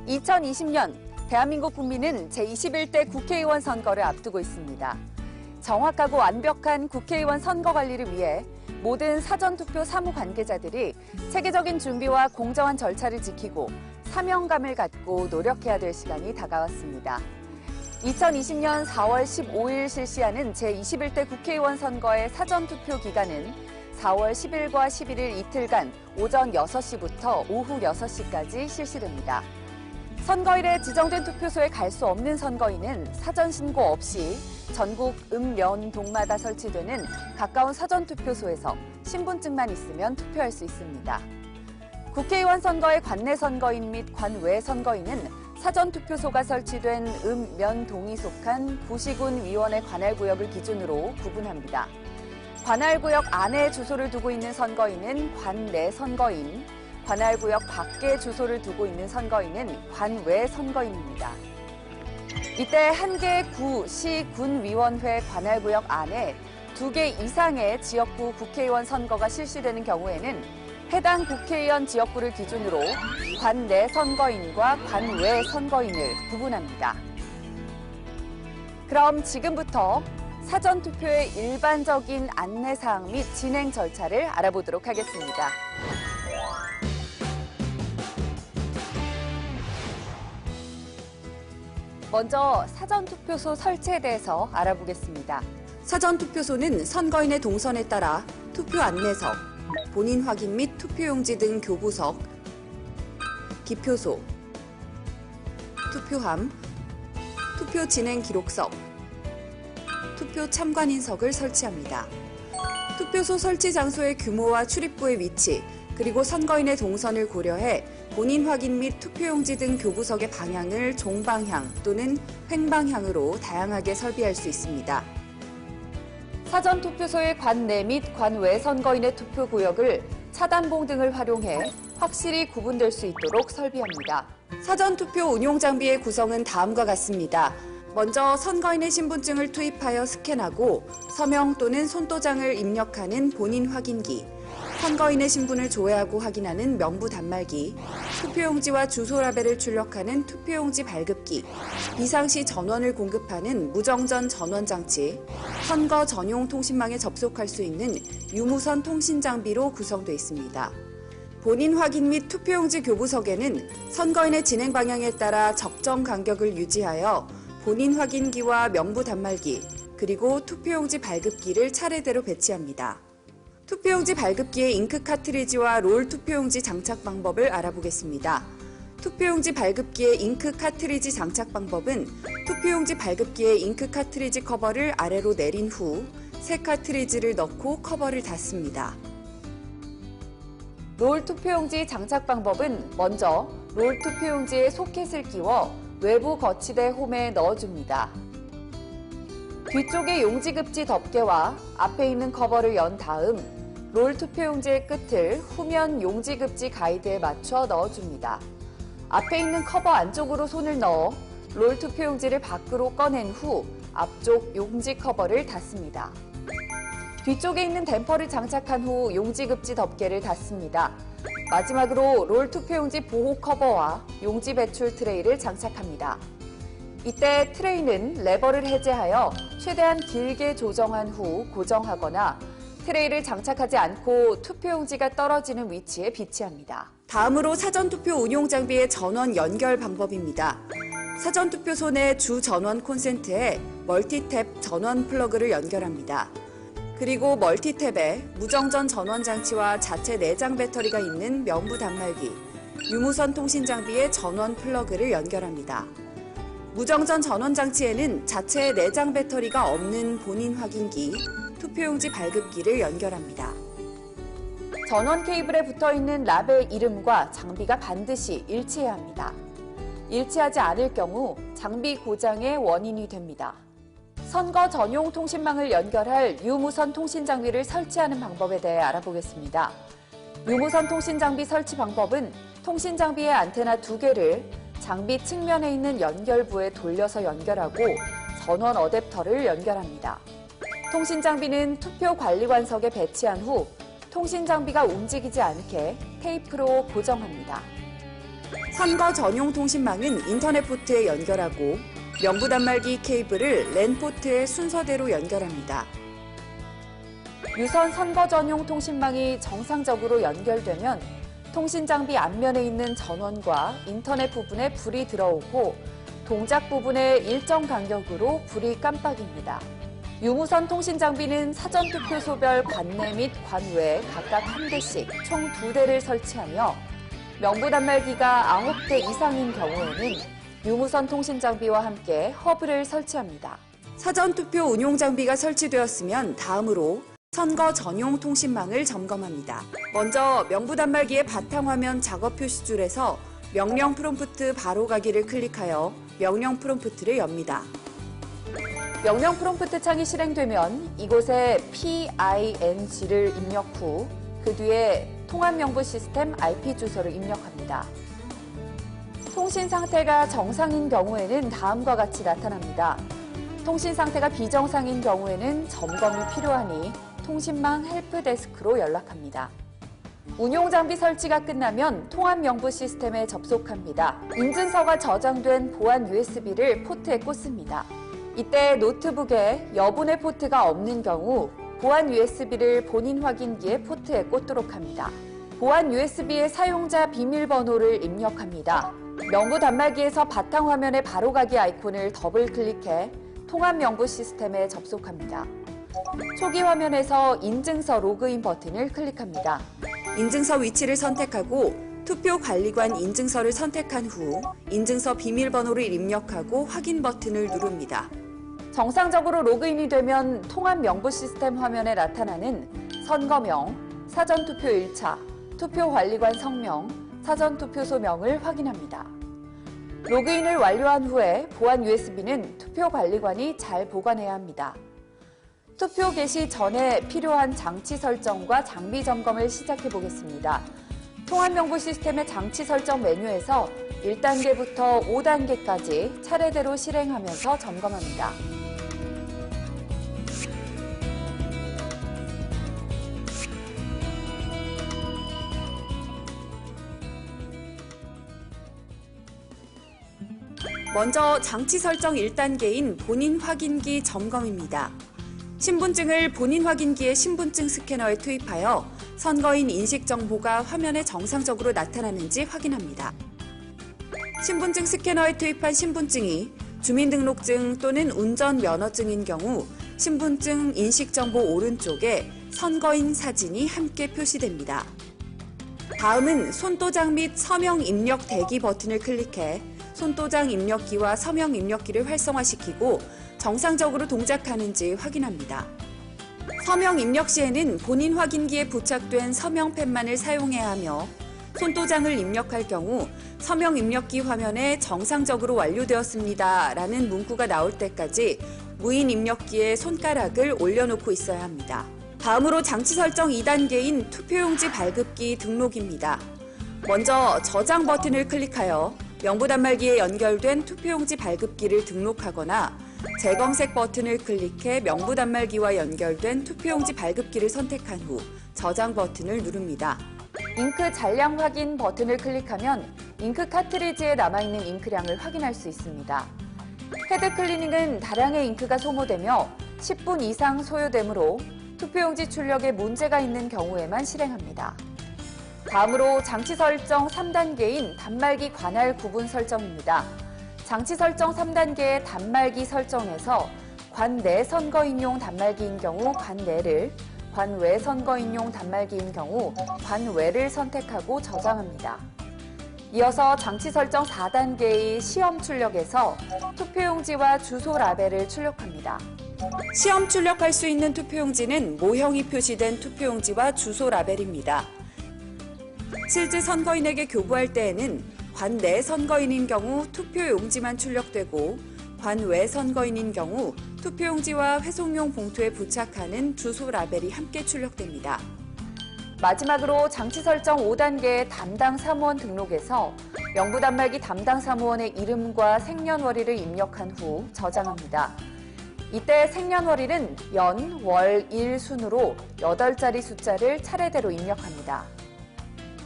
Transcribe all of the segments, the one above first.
2020년 대한민국 국민은 제21대 국회의원 선거를 앞두고 있습니다. 정확하고 완벽한 국회의원 선거 관리를 위해 모든 사전투표 사무 관계자들이 체계적인 준비와 공정한 절차를 지키고 사명감을 갖고 노력해야 될 시간이 다가왔습니다. 2020년 4월 15일 실시하는 제21대 국회의원 선거의 사전투표 기간은 4월 10일과 11일 이틀간 오전 6시부터 오후 6시까지 실시됩니다. 선거일에 지정된 투표소에 갈 수 없는 선거인은 사전 신고 없이 전국 읍면동마다 설치되는 가까운 사전투표소에서 신분증만 있으면 투표할 수 있습니다. 국회의원 선거의 관내 선거인 및 관외 선거인은 사전투표소가 설치된 읍면동이 속한 구시군 위원회 관할구역을 기준으로 구분합니다. 관할구역 안에 주소를 두고 있는 선거인은 관내 선거인, 관할구역 밖에 주소를 두고 있는 선거인은 관외 선거인입니다. 이때 한 개의 구, 시, 군위원회 관할구역 안에 2개 이상의 지역구 국회의원 선거가 실시되는 경우에는 해당 국회의원 지역구를 기준으로 관내 선거인과 관외 선거인을 구분합니다. 그럼 지금부터 사전투표의 일반적인 안내사항 및 진행 절차를 알아보도록 하겠습니다. 먼저 사전투표소 설치에 대해서 알아보겠습니다. 사전투표소는 선거인의 동선에 따라 투표 안내석, 본인 확인 및 투표용지 등 교부석, 기표소, 투표함, 투표 진행 기록석, 투표 참관인석을 설치합니다. 투표소 설치 장소의 규모와 출입구의 위치, 그리고 선거인의 동선을 고려해 본인 확인 및 투표용지 등 교부석의 방향을 종방향 또는 횡방향으로 다양하게 설비할 수 있습니다. 사전투표소의 관내 및 관외 선거인의 투표구역을 차단봉 등을 활용해 확실히 구분될 수 있도록 설비합니다. 사전투표 운용 장비의 구성은 다음과 같습니다. 먼저 선거인의 신분증을 투입하여 스캔하고 서명 또는 손도장을 입력하는 본인 확인기, 선거인의 신분을 조회하고 확인하는 명부 단말기, 투표용지와 주소 라벨을 출력하는 투표용지 발급기, 비상시 전원을 공급하는 무정전 전원장치, 선거 전용 통신망에 접속할 수 있는 유무선 통신 장비로 구성되어 있습니다. 본인 확인 및 투표용지 교부석에는 선거인의 진행 방향에 따라 적정 간격을 유지하여 본인 확인기와 명부 단말기, 그리고 투표용지 발급기를 차례대로 배치합니다. 투표용지 발급기의 잉크 카트리지와 롤 투표용지 장착 방법을 알아보겠습니다. 투표용지 발급기의 잉크 카트리지 장착 방법은 투표용지 발급기의 잉크 카트리지 커버를 아래로 내린 후 새 카트리지를 넣고 커버를 닫습니다. 롤 투표용지 장착 방법은 먼저 롤 투표용지에 소켓을 끼워 외부 거치대 홈에 넣어줍니다. 뒤쪽에 용지급지 덮개와 앞에 있는 커버를 연 다음 롤 투표용지의 끝을 후면 용지급지 가이드에 맞춰 넣어줍니다. 앞에 있는 커버 안쪽으로 손을 넣어 롤 투표용지를 밖으로 꺼낸 후 앞쪽 용지 커버를 닫습니다. 뒤쪽에 있는 댐퍼를 장착한 후 용지급지 덮개를 닫습니다. 마지막으로 롤 투표용지 보호 커버와 용지 배출 트레이를 장착합니다. 이때 트레이는 레버를 해제하여 최대한 길게 조정한 후 고정하거나 트레이를 장착하지 않고 투표용지가 떨어지는 위치에 비치합니다. 다음으로 사전투표 운용 장비의 전원 연결 방법입니다. 사전투표소 내 주 전원 콘센트에 멀티탭 전원 플러그를 연결합니다. 그리고 멀티탭에 무정전 전원 장치와 자체 내장 배터리가 있는 명부 단말기, 유무선 통신 장비의 전원 플러그를 연결합니다. 무정전 전원 장치에는 자체 내장 배터리가 없는 본인 확인기, 투표용지 발급기를 연결합니다. 전원 케이블에 붙어있는 랍의 이름과 장비가 반드시 일치해야 합니다. 일치하지 않을 경우 장비 고장의 원인이 됩니다. 선거 전용 통신망을 연결할 유무선 통신 장비를 설치하는 방법에 대해 알아보겠습니다. 유무선 통신 장비 설치 방법은 통신 장비의 안테나 2개를 장비 측면에 있는 연결부에 돌려서 연결하고 전원 어댑터를 연결합니다. 통신 장비는 투표 관리관석에 배치한 후 통신 장비가 움직이지 않게 테이프로 고정합니다. 선거 전용 통신망은 인터넷 포트에 연결하고 명부 단말기 케이블을 랜 포트에 순서대로 연결합니다. 유선 선거 전용 통신망이 정상적으로 연결되면 통신 장비 앞면에 있는 전원과 인터넷 부분에 불이 들어오고 동작 부분에 일정 간격으로 불이 깜빡입니다. 유무선 통신 장비는 사전 투표소별 관내 및 관외에 각각 한 대씩 총 2대를 설치하며 명부 단말기가 9대 이상인 경우에는 유무선 통신 장비와 함께 허브를 설치합니다. 사전 투표 운용 장비가 설치되었으면 다음으로 선거 전용 통신망을 점검합니다. 먼저 명부 단말기의 바탕화면 작업 표시줄에서 명령 프롬프트 바로 가기를 클릭하여 명령 프롬프트를 엽니다. 명령 프롬프트 창이 실행되면 이곳에 PING를 입력 후 그 뒤에 통합 명부 시스템 IP 주소를 입력합니다. 통신 상태가 정상인 경우에는 다음과 같이 나타납니다. 통신 상태가 비정상인 경우에는 점검이 필요하니 통신망 헬프데스크로 연락합니다. 운용 장비 설치가 끝나면 통합 명부 시스템에 접속합니다. 인증서가 저장된 보안 USB를 포트에 꽂습니다. 이때 노트북에 여분의 포트가 없는 경우 보안 USB를 본인 확인기의 포트에 꽂도록 합니다. 보안 USB의 사용자 비밀번호를 입력합니다. 명부 단말기에서 바탕화면의 바로가기 아이콘을 더블 클릭해 통합 명부 시스템에 접속합니다. 초기 화면에서 인증서 로그인 버튼을 클릭합니다. 인증서 위치를 선택하고 투표 관리관 인증서를 선택한 후 인증서 비밀번호를 입력하고 확인 버튼을 누릅니다. 정상적으로 로그인이 되면 통합 명부 시스템 화면에 나타나는 선거명, 사전투표 일차, 투표관리관 성명, 사전투표소명을 확인합니다. 로그인을 완료한 후에 보안 USB는 투표관리관이 잘 보관해야 합니다. 투표 개시 전에 필요한 장치 설정과 장비 점검을 시작해 보겠습니다. 통합명부 시스템의 장치 설정 메뉴에서 1단계부터 5단계까지 차례대로 실행하면서 점검합니다. 먼저 장치 설정 1단계인 본인 확인기 점검입니다. 신분증을 본인 확인기의 신분증 스캐너에 투입하여 선거인 인식 정보가 화면에 정상적으로 나타나는지 확인합니다. 신분증 스캐너에 투입한 신분증이 주민등록증 또는 운전면허증인 경우 신분증 인식 정보 오른쪽에 선거인 사진이 함께 표시됩니다. 다음은 손도장 및 서명 입력 대기 버튼을 클릭해 손도장 입력기와 서명 입력기를 활성화시키고 정상적으로 동작하는지 확인합니다. 서명 입력 시에는 본인 확인기에 부착된 서명펜만을 사용해야 하며 손도장을 입력할 경우 서명 입력기 화면에 정상적으로 완료되었습니다 라는 문구가 나올 때까지 무인 입력기에 손가락을 올려놓고 있어야 합니다. 다음으로 장치 설정 2단계인 투표용지 발급기 등록입니다. 먼저 저장 버튼을 클릭하여 명부 단말기에 연결된 투표용지 발급기를 등록하거나 재검색 버튼을 클릭해 명부 단말기와 연결된 투표용지 발급기를 선택한 후 저장 버튼을 누릅니다. 잉크 잔량 확인 버튼을 클릭하면 잉크 카트리지에 남아있는 잉크량을 확인할 수 있습니다. 헤드 클리닝은 다량의 잉크가 소모되며 10분 이상 소요되므로 투표용지 출력에 문제가 있는 경우에만 실행합니다. 다음으로 장치 설정 3단계인 단말기 관할 구분 설정입니다. 장치 설정 3단계의 단말기 설정에서 관내 선거인용 단말기인 경우 관내를, 관외 선거인용 단말기인 경우 관외를 선택하고 저장합니다. 이어서 장치 설정 4단계의 시험 출력에서 투표용지와 주소 라벨을 출력합니다. 시험 출력할 수 있는 투표용지는 모형이 표시된 투표용지와 주소 라벨입니다. 실제 선거인에게 교부할 때에는 관내 선거인인 경우 투표용지만 출력되고 관외 선거인인 경우 투표용지와 회송용 봉투에 부착하는 주소 라벨이 함께 출력됩니다. 마지막으로 장치 설정 5단계의 담당 사무원 등록에서 명부 단말기 담당 사무원의 이름과 생년월일을 입력한 후 저장합니다. 이때 생년월일은 연, 월, 일 순으로 8자리 숫자를 차례대로 입력합니다.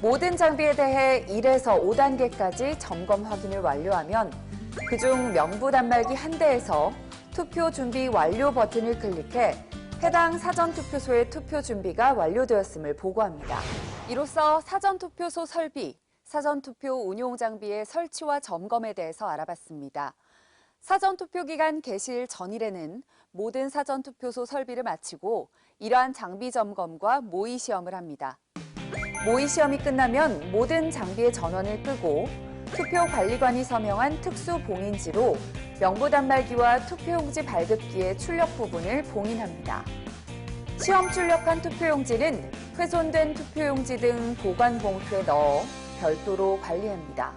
모든 장비에 대해 1에서 5단계까지 점검 확인을 완료하면 그중 명부 단말기 한 대에서 투표 준비 완료 버튼을 클릭해 해당 사전투표소의 투표 준비가 완료되었음을 보고합니다. 이로써 사전투표소 설비, 사전투표 운용 장비의 설치와 점검에 대해서 알아봤습니다. 사전투표 기간 개시일 전일에는 모든 사전투표소 설비를 마치고 이러한 장비 점검과 모의 시험을 합니다. 모의 시험이 끝나면 모든 장비의 전원을 끄고 투표관리관이 서명한 특수 봉인지로 명부 단말기와 투표용지 발급기의 출력 부분을 봉인합니다. 시험 출력한 투표용지는 훼손된 투표용지 등 보관 봉투에 넣어 별도로 관리합니다.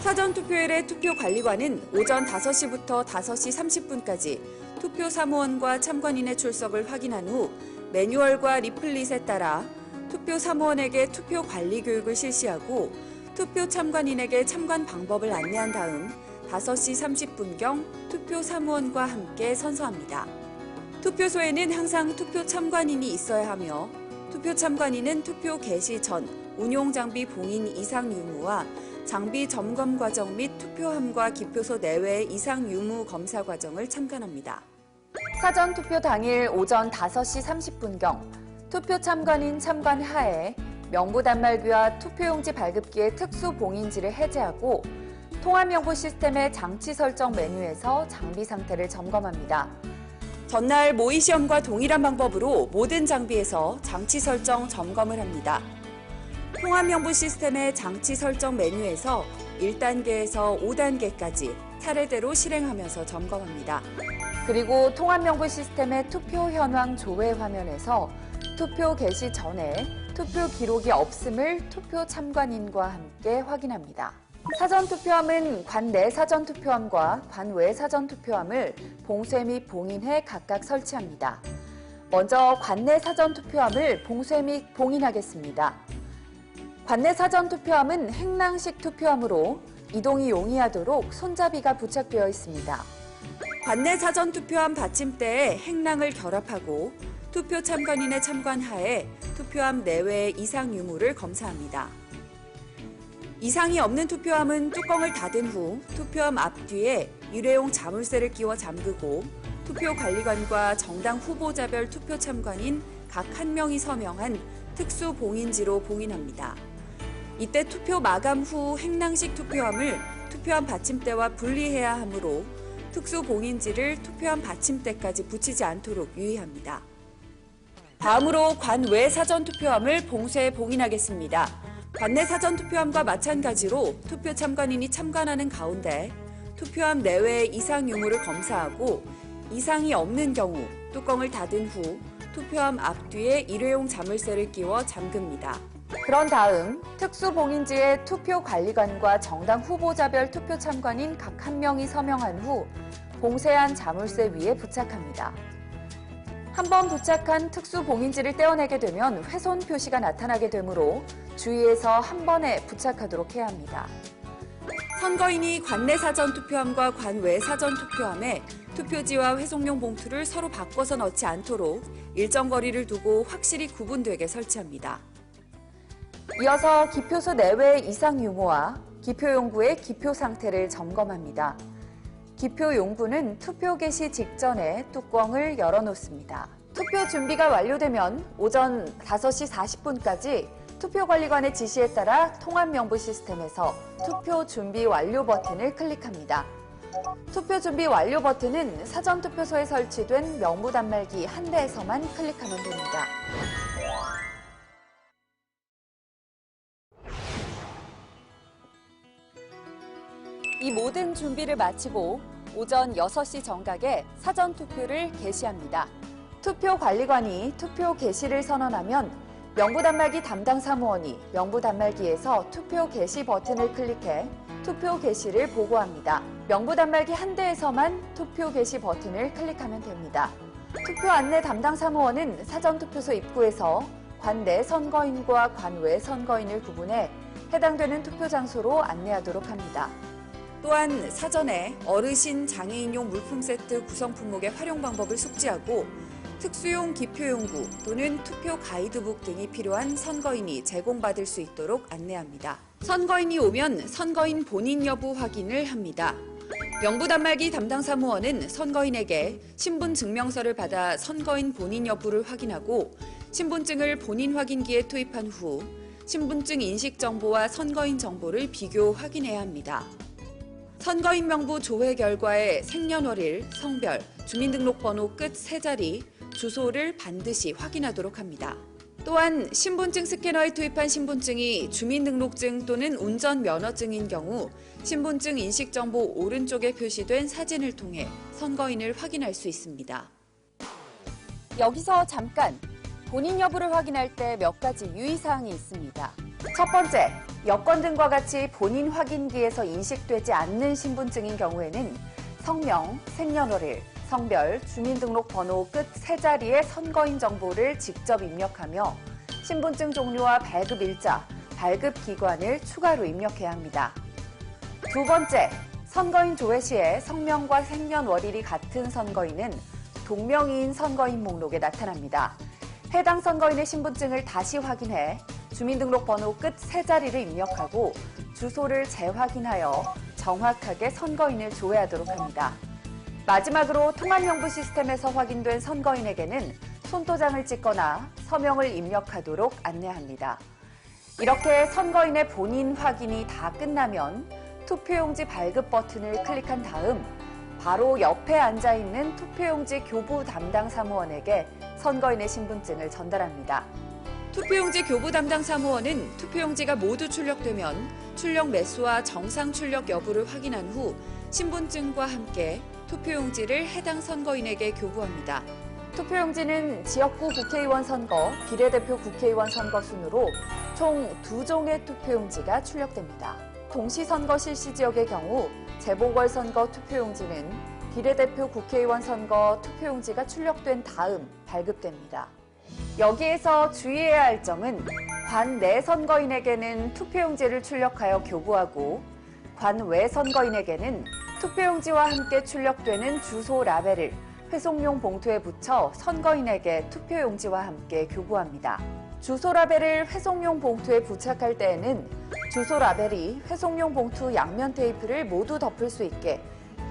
사전투표일의 투표관리관은 오전 5시부터 5시 30분까지 투표 사무원과 참관인의 출석을 확인한 후 매뉴얼과 리플릿에 따라 투표 사무원에게 투표 관리 교육을 실시하고 투표 참관인에게 참관 방법을 안내한 다음 5시 30분경 투표 사무원과 함께 선서합니다. 투표소에는 항상 투표 참관인이 있어야 하며 투표 참관인은 투표 개시 전 운용 장비 봉인 이상 유무와 장비 점검 과정 및 투표함과 기표소 내외의 이상 유무 검사 과정을 참관합니다. 사전투표 당일 오전 5시 30분경 투표 참관인 참관 하에 명부 단말기와 투표용지 발급기의 특수 봉인지를 해제하고 통합명부 시스템의 장치 설정 메뉴에서 장비 상태를 점검합니다. 전날 모의 시험과 동일한 방법으로 모든 장비에서 장치 설정 점검을 합니다. 통합명부 시스템의 장치 설정 메뉴에서 1단계에서 5단계까지 차례대로 실행하면서 점검합니다. 그리고 통합명부 시스템의 투표 현황 조회 화면에서 투표 개시 전에 투표 기록이 없음을 투표 참관인과 함께 확인합니다. 사전투표함은 관내 사전투표함과 관외 사전투표함을 봉쇄 및 봉인해 각각 설치합니다. 먼저 관내 사전투표함을 봉쇄 및 봉인하겠습니다. 관내 사전투표함은 행랑식 투표함으로 이동이 용이하도록 손잡이가 부착되어 있습니다. 관내 사전투표함 받침대에 행랑을 결합하고 투표 참관인의 참관하에 투표함 내외의 이상 유무를 검사합니다. 이상이 없는 투표함은 뚜껑을 닫은 후 투표함 앞뒤에 일회용 자물쇠를 끼워 잠그고 투표관리관과 정당 후보자별 투표 참관인 각 한 명이 서명한 특수 봉인지로 봉인합니다. 이때 투표 마감 후 행랑식 투표함을 투표함 받침대와 분리해야 하므로 특수 봉인지를 투표함 받침대까지 붙이지 않도록 유의합니다. 다음으로 관외 사전투표함을 봉쇄 봉인하겠습니다. 관내 사전투표함과 마찬가지로 투표 참관인이 참관하는 가운데 투표함 내외의 이상 유무를 검사하고 이상이 없는 경우 뚜껑을 닫은 후 투표함 앞뒤에 일회용 자물쇠를 끼워 잠깁니다. 그런 다음 특수봉인지에 투표관리관과 정당 후보자별 투표 참관인 각 한 명이 서명한 후 봉쇄한 자물쇠 위에 부착합니다. 한번 부착한 특수봉인지를 떼어내게 되면 훼손 표시가 나타나게 되므로 주의해서 한 번에 부착하도록 해야 합니다. 선거인이 관내 사전투표함과 관외 사전투표함에 투표지와 회송용 봉투를 서로 바꿔서 넣지 않도록 일정 거리를 두고 확실히 구분되게 설치합니다. 이어서 기표소 내외의 이상 유무와 기표용구의 기표 상태를 점검합니다. 기표용구는 투표 개시 직전에 뚜껑을 열어놓습니다. 투표 준비가 완료되면 오전 5시 40분까지 투표관리관의 지시에 따라 통합명부 시스템에서 투표 준비 완료 버튼을 클릭합니다. 투표 준비 완료 버튼은 사전투표소에 설치된 명부 단말기 한 대에서만 클릭하면 됩니다. 이 모든 준비를 마치고 오전 6시 정각에 사전투표를 개시합니다. 투표관리관이 투표 개시를 선언하면 명부 단말기 담당 사무원이 명부 단말기에서 투표 개시 버튼을 클릭해 투표 개시를 보고합니다. 명부 단말기 한 대에서만 투표 개시 버튼을 클릭하면 됩니다. 투표 안내 담당 사무원은 사전투표소 입구에서 관내 선거인과 관외 선거인을 구분해 해당되는 투표 장소로 안내하도록 합니다. 또한 사전에 어르신 장애인용 물품 세트 구성 품목의 활용 방법을 숙지하고 특수용 기표용구 또는 투표 가이드북 등이 필요한 선거인이 제공받을 수 있도록 안내합니다. 선거인이 오면 선거인 본인 여부 확인을 합니다. 명부 단말기 담당 사무원은 선거인에게 신분 증명서를 받아 선거인 본인 여부를 확인하고 신분증을 본인 확인기에 투입한 후 신분증 인식 정보와 선거인 정보를 비교 확인해야 합니다. 선거인 명부 조회 결과에 생년월일, 성별, 주민등록번호 끝 3자리, 주소를 반드시 확인하도록 합니다. 또한 신분증 스캐너에 투입한 신분증이 주민등록증 또는 운전면허증인 경우 신분증 인식 정보 오른쪽에 표시된 사진을 통해 선거인을 확인할 수 있습니다. 여기서 잠깐! 본인 여부를 확인할 때 몇 가지 유의사항이 있습니다. 첫 번째, 여권 등과 같이 본인 확인기에서 인식되지 않는 신분증인 경우에는 성명, 생년월일, 성별, 주민등록번호 끝 3자리의 선거인 정보를 직접 입력하며 신분증 종류와 발급 일자, 발급 기관을 추가로 입력해야 합니다. 두 번째, 선거인 조회 시에 성명과 생년월일이 같은 선거인은 동명이인 선거인 목록에 나타납니다. 해당 선거인의 신분증을 다시 확인해 주민등록번호 끝 3자리를 입력하고 주소를 재확인하여 정확하게 선거인을 조회하도록 합니다. 마지막으로 통합명부 시스템에서 확인된 선거인에게는 손도장을 찍거나 서명을 입력하도록 안내합니다. 이렇게 선거인의 본인 확인이 다 끝나면 투표용지 발급 버튼을 클릭한 다음 바로 옆에 앉아있는 투표용지 교부 담당 사무원에게 선거인의 신분증을 전달합니다. 투표용지 교부 담당 사무원은 투표용지가 모두 출력되면 출력 매수와 정상 출력 여부를 확인한 후 신분증과 함께 투표용지를 해당 선거인에게 교부합니다. 투표용지는 지역구 국회의원 선거, 비례대표 국회의원 선거 순으로 총 2종의 투표용지가 출력됩니다. 동시선거 실시 지역의 경우 재보궐선거 투표용지는 비례대표 국회의원 선거 투표용지가 출력된 다음 발급됩니다. 여기에서 주의해야 할 점은 관 내 선거인에게는 투표용지를 출력하여 교부하고 관 외 선거인에게는 투표용지와 함께 출력되는 주소 라벨을 회송용 봉투에 붙여 선거인에게 투표용지와 함께 교부합니다. 주소 라벨을 회송용 봉투에 부착할 때에는 주소 라벨이 회송용 봉투 양면 테이프를 모두 덮을 수 있게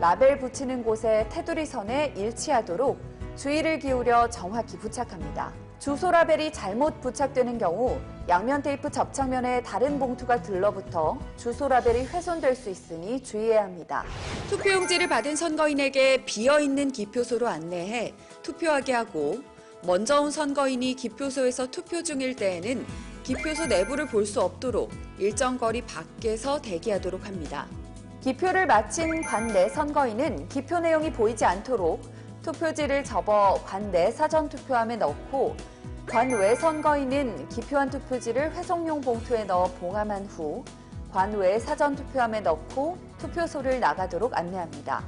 라벨 붙이는 곳의 테두리 선에 일치하도록 주의를 기울여 정확히 부착합니다. 주소 라벨이 잘못 부착되는 경우 양면 테이프 접착면에 다른 봉투가 들러붙어 주소 라벨이 훼손될 수 있으니 주의해야 합니다. 투표용지를 받은 선거인에게 비어있는 기표소로 안내해 투표하게 하고 먼저 온 선거인이 기표소에서 투표 중일 때에는 기표소 내부를 볼 수 없도록 일정 거리 밖에서 대기하도록 합니다. 기표를 마친 관 내 선거인은 기표 내용이 보이지 않도록 투표지를 접어 관 내 사전투표함에 넣고 관 외 선거인은 기표한 투표지를 회송용 봉투에 넣어 봉함한 후 관 외 사전투표함에 넣고 투표소를 나가도록 안내합니다.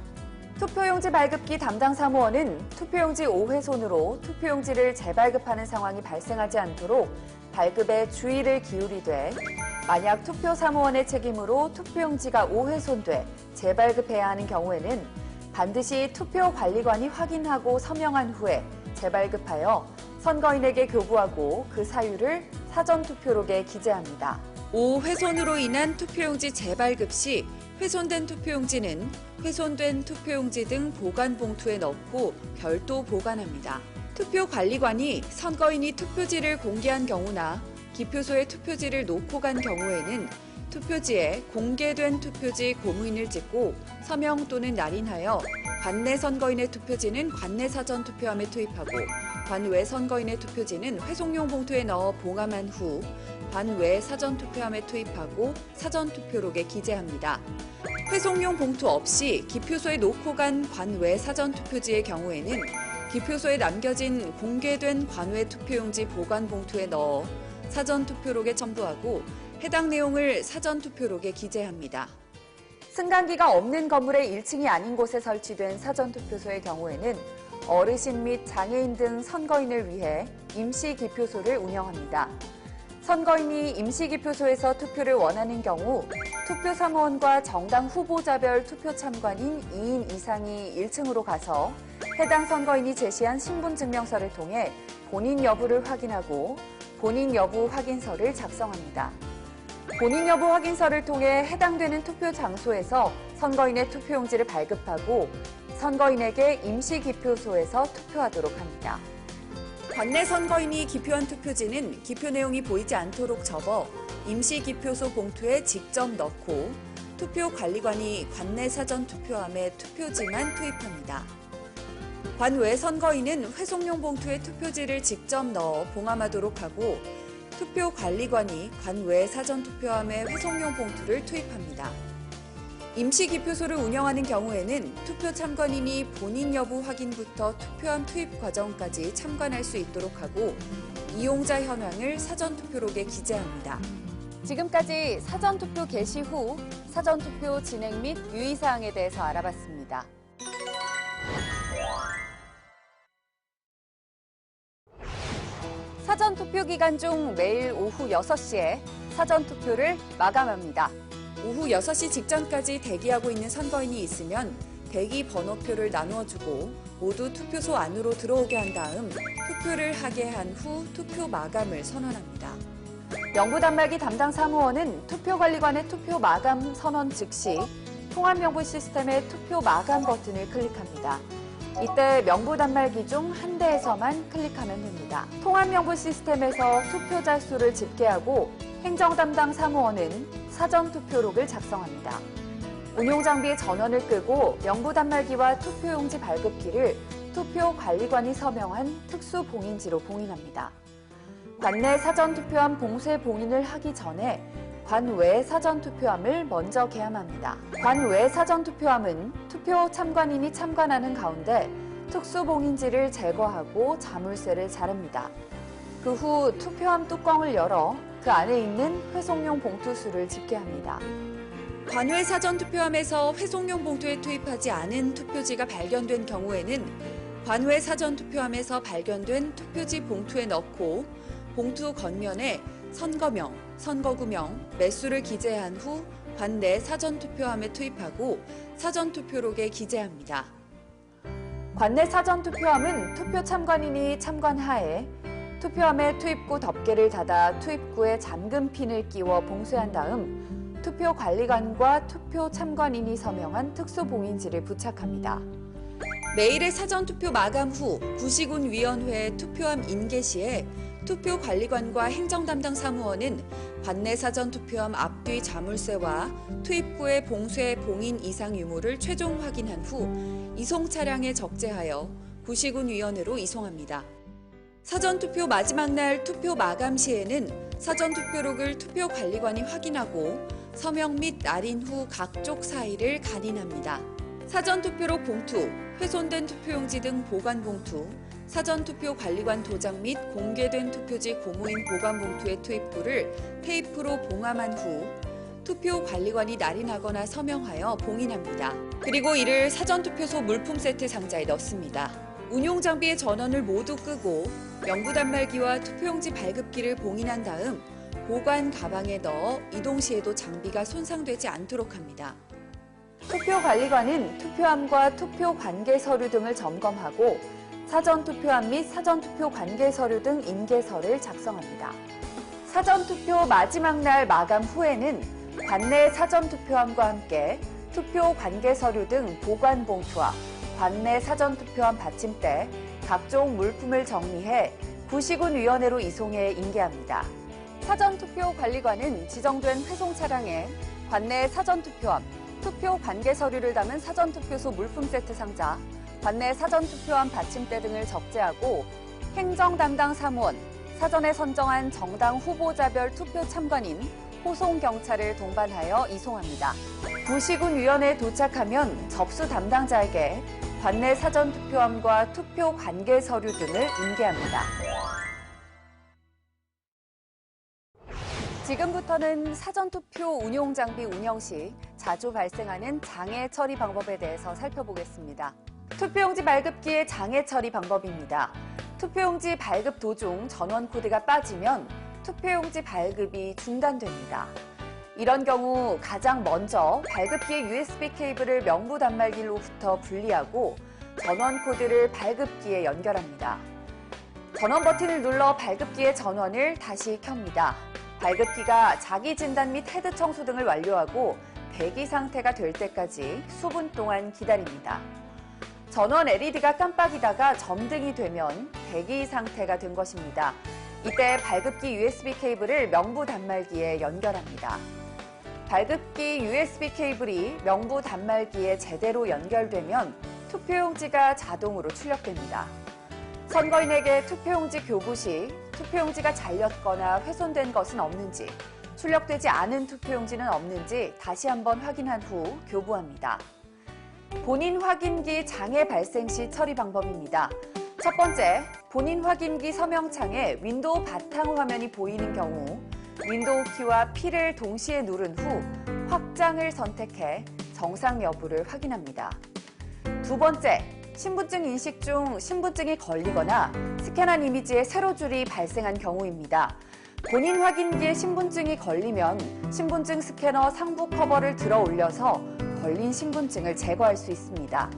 투표용지 발급기 담당 사무원은 투표용지 5회손으로 투표용지를 재발급하는 상황이 발생하지 않도록 발급에 주의를 기울이되 만약 투표 사무원의 책임으로 투표용지가 5회손돼 재발급해야 하는 경우에는 반드시 투표관리관이 확인하고 서명한 후에 재발급하여 선거인에게 교부하고 그 사유를 사전투표록에 기재합니다. 5회손으로 인한 투표용지 재발급 시 훼손된 투표용지는 훼손된 투표용지 등 보관 봉투에 넣고 별도 보관합니다. 투표관리관이 선거인이 투표지를 공개한 경우나 기표소에 투표지를 놓고 간 경우에는 투표지에 공개된 투표지 고무인을 찍고 서명 또는 날인하여 관내 선거인의 투표지는 관내 사전투표함에 투입하고 관 외 선거인의 투표지는 회송용 봉투에 넣어 봉함한 후 관 외 사전투표함에 투입하고 사전투표록에 기재합니다. 회송용 봉투 없이 기표소에 놓고 간 관 외 사전투표지의 경우에는 기표소에 남겨진 공개된 관 외 투표용지 보관 봉투에 넣어 사전투표록에 첨부하고 해당 내용을 사전투표록에 기재합니다. 승강기가 없는 건물의 1층이 아닌 곳에 설치된 사전투표소의 경우에는 어르신 및 장애인 등 선거인을 위해 임시기표소를 운영합니다. 선거인이 임시기표소에서 투표를 원하는 경우 투표사무원과 정당 후보자별 투표 참관인 2인 이상이 1층으로 가서 해당 선거인이 제시한 신분증명서를 통해 본인 여부를 확인하고 본인 여부 확인서를 작성합니다. 본인 여부 확인서를 통해 해당되는 투표 장소에서 선거인의 투표용지를 발급하고 선거인에게 임시기표소에서 투표하도록 합니다. 관내 선거인이 기표한 투표지는 기표 내용이 보이지 않도록 접어 임시기표소 봉투에 직접 넣고 투표관리관이 관내 사전투표함에 투표지만 투입합니다. 관외 선거인은 회송용 봉투에 투표지를 직접 넣어 봉함하도록 하고 투표관리관이 관외 사전투표함에 회송용 봉투를 투입합니다. 임시기표소를 운영하는 경우에는 투표 참관인이 본인 여부 확인부터 투표함 투입 과정까지 참관할 수 있도록 하고 이용자 현황을 사전투표록에 기재합니다. 지금까지 사전투표 개시 후 사전투표 진행 및 유의사항에 대해서 알아봤습니다. 사전투표 기간 중 매일 오후 6시에 사전투표를 마감합니다. 오후 6시 직전까지 대기하고 있는 선거인이 있으면 대기 번호표를 나누어주고 모두 투표소 안으로 들어오게 한 다음 투표를 하게 한 후 투표 마감을 선언합니다. 명부단말기 담당 사무원은 투표관리관의 투표 마감 선언 즉시 통합명부 시스템의 투표 마감 버튼을 클릭합니다. 이때 명부단말기 중 한 대에서만 클릭하면 됩니다. 통합명부 시스템에서 투표자 수를 집계하고 행정담당 사무원은 사전투표록을 작성합니다. 운용장비의 전원을 끄고 명부단말기와 투표용지 발급기를 투표관리관이 서명한 특수봉인지로 봉인합니다. 관내 사전투표함 봉쇄 봉인을 하기 전에 관외 사전투표함을 먼저 개함합니다. 관외 사전투표함은 투표 참관인이 참관하는 가운데 특수봉인지를 제거하고 자물쇠를 자릅니다. 그 후 투표함 뚜껑을 열어 그 안에 있는 회송용 봉투수를 집계합니다. 관외 사전투표함에서 회송용 봉투에 투입하지 않은 투표지가 발견된 경우에는 관외 사전투표함에서 발견된 투표지 봉투에 넣고 봉투 겉면에 선거명, 선거구명, 매수를 기재한 후 관내 사전투표함에 투입하고 사전투표록에 기재합니다. 관내 사전투표함은 투표 참관인이 참관하에 투표함에 투입구 덮개를 닫아 투입구에 잠금핀을 끼워 봉쇄한 다음 투표관리관과 투표 참관인이 서명한 특수봉인지를 부착합니다. 매일의 사전투표 마감 후 구시군위원회의 투표함 인계 시에 투표관리관과 행정담당 사무원은 관내 사전투표함 앞뒤 자물쇠와 투입구의 봉쇄 봉인 이상 유무를 최종 확인한 후 이송 차량에 적재하여 구시군위원회로 이송합니다. 사전투표 마지막 날 투표 마감 시에는 사전투표록을 투표관리관이 확인하고 서명 및 날인 후 각쪽 사이를 간인합니다. 사전투표록 봉투, 훼손된 투표용지 등 보관봉투, 사전투표관리관 도장 및 공개된 투표지 공호인 보관봉투의 투입구를 테이프로 봉함한 후 투표관리관이 날인하거나 서명하여 봉인합니다. 그리고 이를 사전투표소 물품 세트 상자에 넣습니다. 운용장비의 전원을 모두 끄고 명부단말기와 투표용지 발급기를 봉인한 다음 보관 가방에 넣어 이동 시에도 장비가 손상되지 않도록 합니다. 투표관리관은 투표함과 투표 관계 서류 등을 점검하고 사전투표함 및 사전투표 관계 서류 등 인계서를 작성합니다. 사전투표 마지막 날 마감 후에는 관내 사전투표함과 함께 투표 관계 서류 등 보관 봉투와 관내 사전투표함 받침대, 각종 물품을 정리해 구시군위원회로 이송해 인계합니다. 사전투표관리관은 지정된 회송 차량에 관내 사전투표함, 투표 관계 서류를 담은 사전투표소 물품 세트 상자, 관내 사전투표함 받침대 등을 적재하고 행정 담당 사무원, 사전에 선정한 정당 후보자별 투표 참관인, 호송 경찰을 동반하여 이송합니다. 구시군위원회에 도착하면 접수 담당자에게 관내 사전투표함과 투표 관계 서류 등을 인계합니다. 지금부터는 사전투표 운용장비 운영 시 자주 발생하는 장애 처리 방법에 대해서 살펴보겠습니다. 투표용지 발급기의 장애 처리 방법입니다. 투표용지 발급 도중 전원 코드가 빠지면 투표용지 발급이 중단됩니다. 이런 경우 가장 먼저 발급기의 USB 케이블을 명부 단말기로부터 분리하고 전원 코드를 발급기에 연결합니다. 전원 버튼을 눌러 발급기의 전원을 다시 켭니다. 발급기가 자기 진단 및 헤드 청소 등을 완료하고 대기 상태가 될 때까지 수분 동안 기다립니다. 전원 LED가 깜빡이다가 점등이 되면 대기 상태가 된 것입니다. 이때 발급기 USB 케이블을 명부 단말기에 연결합니다. 발급기 USB 케이블이 명부 단말기에 제대로 연결되면 투표용지가 자동으로 출력됩니다. 선거인에게 투표용지 교부 시 투표용지가 잘렸거나 훼손된 것은 없는지, 출력되지 않은 투표용지는 없는지 다시 한번 확인한 후 교부합니다. 본인 확인기 장애 발생 시 처리 방법입니다. 첫 번째, 본인 확인기 서명창에 윈도우 바탕 화면이 보이는 경우 윈도우 키와 P를 동시에 누른 후 확장을 선택해 정상 여부를 확인합니다. 두 번째, 신분증 인식 중 신분증이 걸리거나 스캔한 이미지에 세로줄이 발생한 경우입니다. 본인 확인기에 신분증이 걸리면 신분증 스캐너 상부 커버를 들어 올려서 걸린 신분증을 제거할 수 있습니다.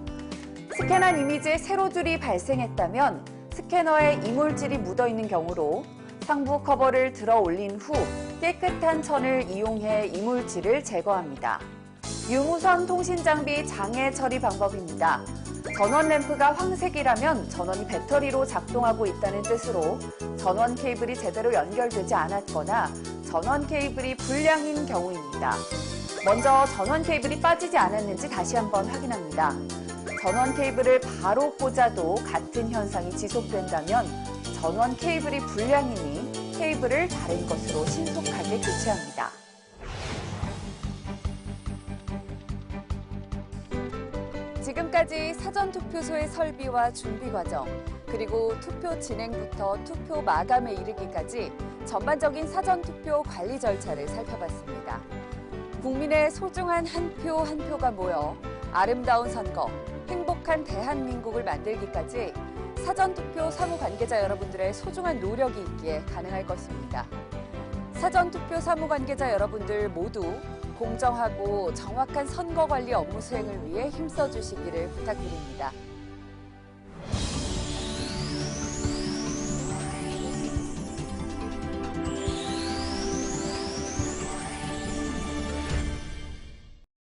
스캔한 이미지에 세로줄이 발생했다면 스캐너에 이물질이 묻어있는 경우로 상부 커버를 들어 올린 후 깨끗한 천을 이용해 이물질을 제거합니다. 유무선 통신 장비 장애 처리 방법입니다. 전원 램프가 황색이라면 전원이 배터리로 작동하고 있다는 뜻으로 전원 케이블이 제대로 연결되지 않았거나 전원 케이블이 불량인 경우입니다. 먼저 전원 케이블이 빠지지 않았는지 다시 한번 확인합니다. 전원 케이블을 바로 꽂아도 같은 현상이 지속된다면 전원 케이블이 불량이니 케이블을 다른 것으로 신속하게 교체합니다. 지금까지 사전투표소의 설비와 준비 과정, 그리고 투표 진행부터 투표 마감에 이르기까지 전반적인 사전투표 관리 절차를 살펴봤습니다. 국민의 소중한 한 표 한 표가 모여 아름다운 선거, 행복한 대한민국을 만들기까지 사전투표 사무관계자 여러분들의 소중한 노력이 있기에 가능할 것입니다. 사전투표 사무관계자 여러분들 모두 공정하고 정확한 선거관리 업무 수행을 위해 힘써주시기를 부탁드립니다.